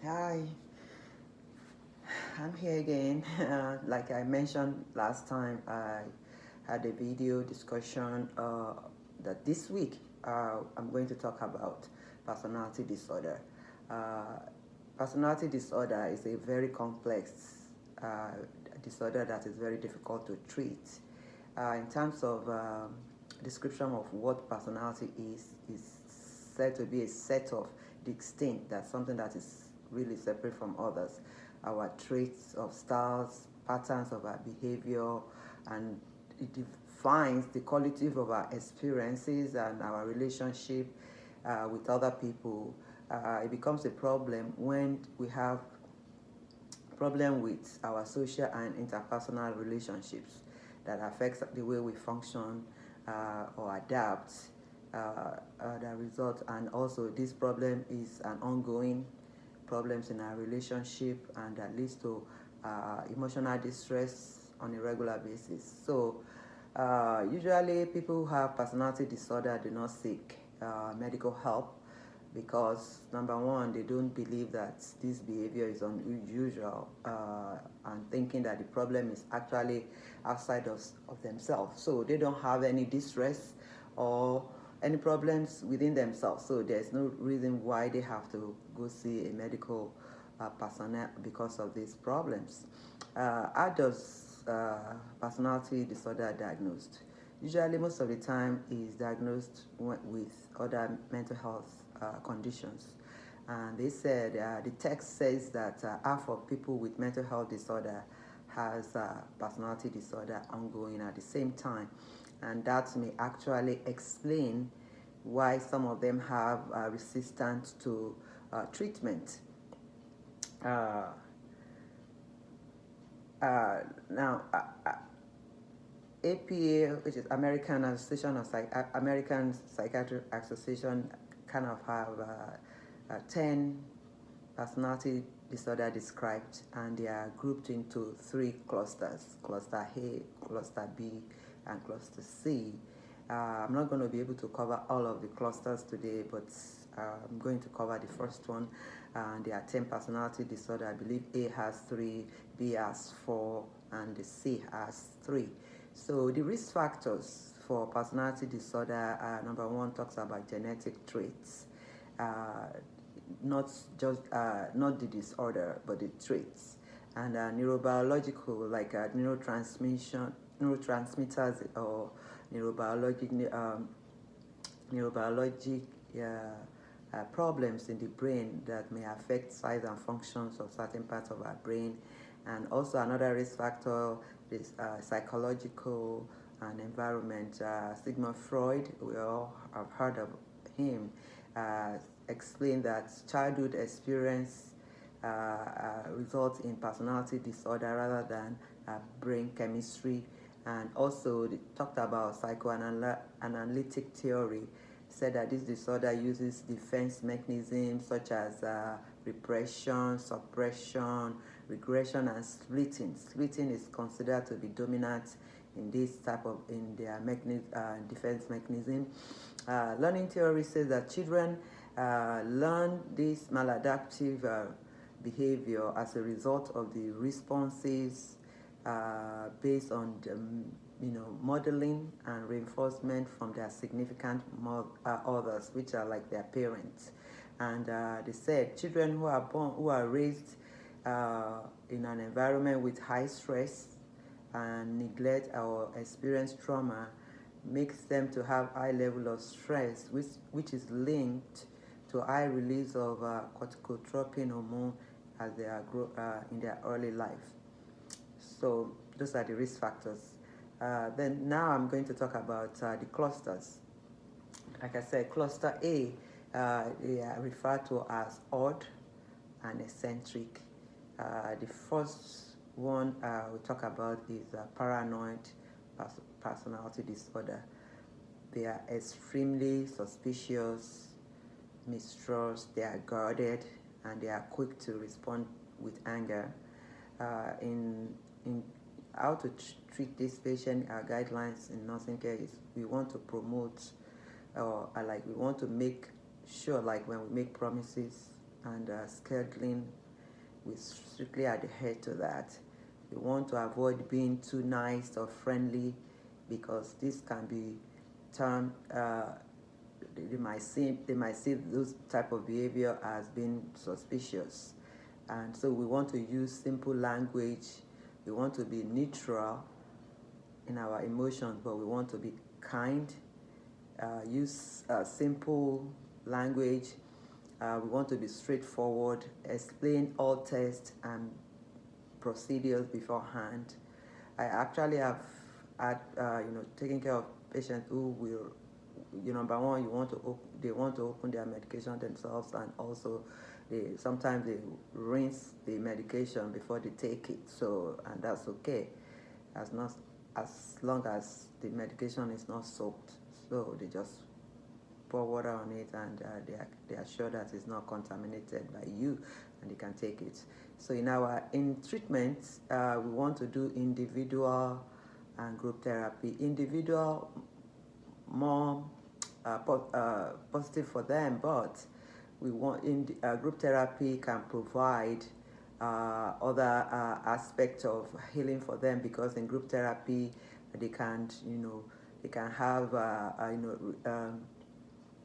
Hi, I'm here again. Like I mentioned last time, I had a video discussion that this week I'm going to talk about personality disorder. Uh, Personality disorder is a very complex uh, disorder that is very difficult to treat. In terms of description of what personality is said to be a set of distinct, that's something that is really separate from others. Our traits of styles, patterns of our behavior, and it defines the quality of our experiences and our relationship with other people. It becomes a problem when we have problem with our social and interpersonal relationships that affects the way we function or adapt the result. And also this problem is an ongoing problems in our relationship, and that leads to emotional distress on a regular basis. So usually people who have personality disorder do not seek medical help because number one, they don't believe that this behavior is unusual and thinking that the problem is actually outside of themselves. So they don't have any distress or any problems within themselves. So there's no reason why they have to go see a medical personnel because of these problems. How does personality disorder diagnosed? Usually, most of the time, is diagnosed with other mental health conditions. And they said the text says that half of people with mental health disorder has personality disorder ongoing at the same time, and that may actually explain why some of them have resistance to treatment. Uh, Now, APA, which is American Association of American Psychiatric Association, kind of have 10 personality disorder described, and they are grouped into three clusters: cluster A, cluster B, and cluster C. I'm not going to be able to cover all of the clusters today, but I'm going to cover the first one. There are 10 personality disorder. I believe A has 3, B has 4, and the C has 3. So the risk factors for personality disorder, number one, talks about genetic traits. Not just not the disorder, but the traits, and neurobiological, like neurotransmitters or neurobiologic neurobiologic problems in the brain that may affect size and functions of certain parts of our brain. And also another risk factor is psychological and environment. Sigmund Freud, we all have heard of him, explained that childhood experience results in personality disorder rather than brain chemistry. And also they talked about psychoanalytic theory, said that this disorder uses defense mechanisms such as repression, suppression, regression, and splitting. Splitting is considered to be dominant in this type of in their defense mechanism. Learning theory says that children learn this maladaptive behavior as a result of the responses based on the, modeling and reinforcement from their significant others, which are like their parents. And they said children who are raised in an environment with high stress and neglect or experience trauma makes them to have high level of stress, which is linked to high release of corticotropin hormone as they are in their early life. So those are the risk factors. Then now I'm going to talk about the clusters. Like I said, cluster A, they are referred to as odd and eccentric. The first one we talk about is paranoid personality disorder. They are extremely suspicious, mistrust, they are guarded, and they are quick to respond with anger. In how to treat this patient, our guidelines in nursing care is we want to promote, or like we want to make sure, like when we make promises, and scheduling. We strictly adhere to that. We want to avoid being too nice or friendly, because this can be termed, they might see those type of behavior as being suspicious. And so we want to use simple language. We want to be neutral in our emotions, but we want to be kind. Use simple language. We want to be straightforward. Explain all tests and procedures beforehand. I actually have had, taken care of patients who will, number one, they want to open their medication themselves, and also sometimes they rinse the medication before they take it. So, and that's okay, as long as the medication is not soaked. So they just pour water on it, and they are sure that it's not contaminated by you, and they can take it. So in treatment, we want to do individual and group therapy. Individual, more positive for them, but we want group therapy can provide other aspects of healing for them, because in group therapy they can have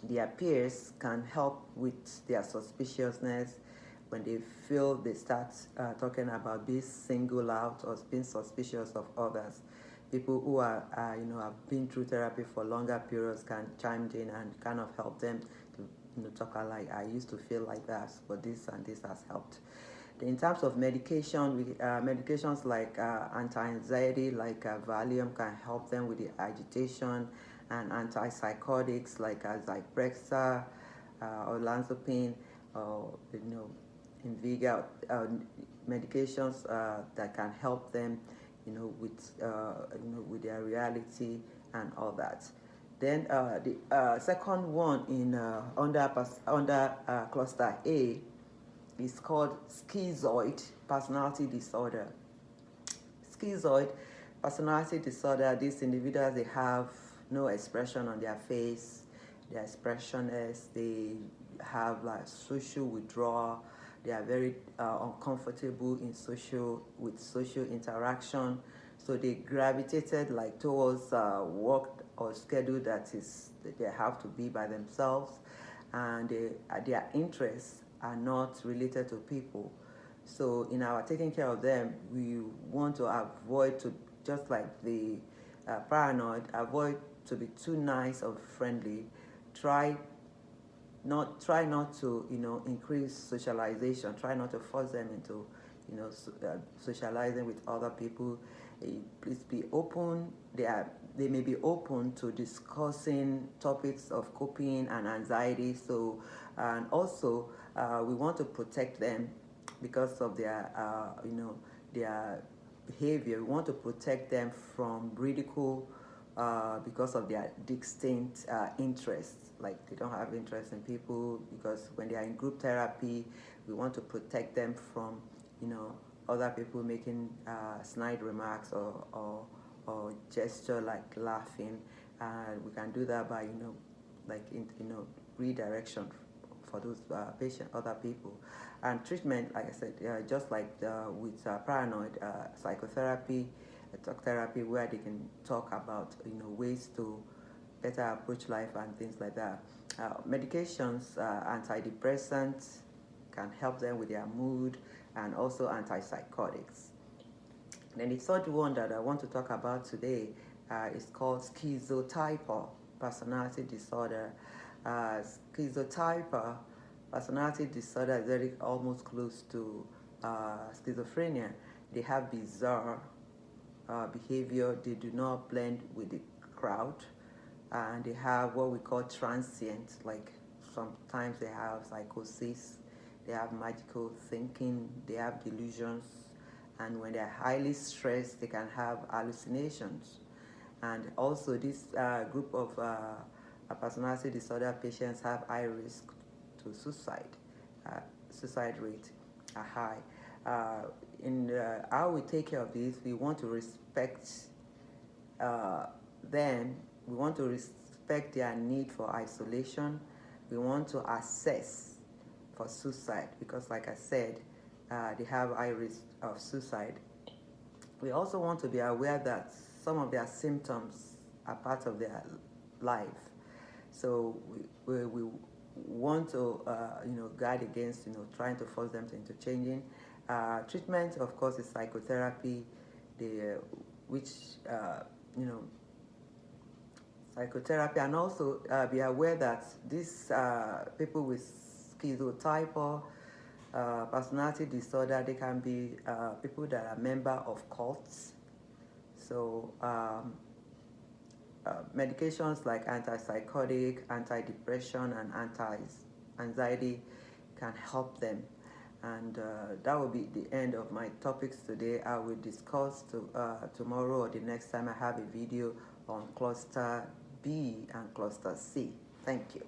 their peers can help with their suspiciousness. When they feel, they start talking about being singled out or being suspicious of others. People who are have been through therapy for longer periods can chime in and kind of help them to talk like, I used to feel like that, but this and this has helped. In terms of medication, medications like anti-anxiety, like Valium, can help them with the agitation, and antipsychotics like Zyprexa, olanzapine, or Invega, medications that can help them, with their reality and all that. Then the second one in under cluster A is called schizoid personality disorder. Schizoid personality disorder, these individuals, they have no expression on their face. They're expressionless. They have like social withdrawal. They are very uncomfortable with social interaction. So they gravitated like towards work or schedule that they have to be by themselves, and their interests are not related to people. So in our taking care of them, we want to avoid to, just like the paranoid, avoid to be too nice or friendly. Try not to increase socialization. Try not to force them into socializing with other people. Please be open. They may be open to discussing topics of coping and anxiety. So, and also we want to protect them because of their their behavior. We want to protect them from ridicule because of their distinct interests. Like they don't have interest in people, because when they are in group therapy, we want to protect them from other people making snide remarks or gesture like laughing. We can do that by redirection for those other people. And treatment, like I said, just like with paranoid, psychotherapy, talk therapy, where they can talk about ways to better approach life and things like that. Medications, antidepressants can help them with their mood, and also antipsychotics. Then the third one that I want to talk about today is called schizotypal personality disorder. Schizotypal personality disorder is very almost close to schizophrenia. They have bizarre behavior. They do not blend with the crowd, and they have what we call transient. Like sometimes they have psychosis, they have magical thinking, they have delusions, and when they're highly stressed, they can have hallucinations. And also, this group of personality disorder patients have high risk to suicide. Suicide rate are high. In how we take care of this, we want to respect them. We want to respect their need for isolation. We want to assess for suicide, because like I said, they have high risk of suicide. We also want to be aware that some of their symptoms are part of their life. So we want to guard against trying to force them into changing. Treatment, of course, is psychotherapy, which psychotherapy, and also be aware that these people with schizotype or personality disorder, they can be people that are member of cults. So medications like antipsychotic, antidepressant, and anti-anxiety can help them. And that will be the end of my topics today. I will discuss tomorrow or the next time I have a video on cluster B and cluster C. Thank you.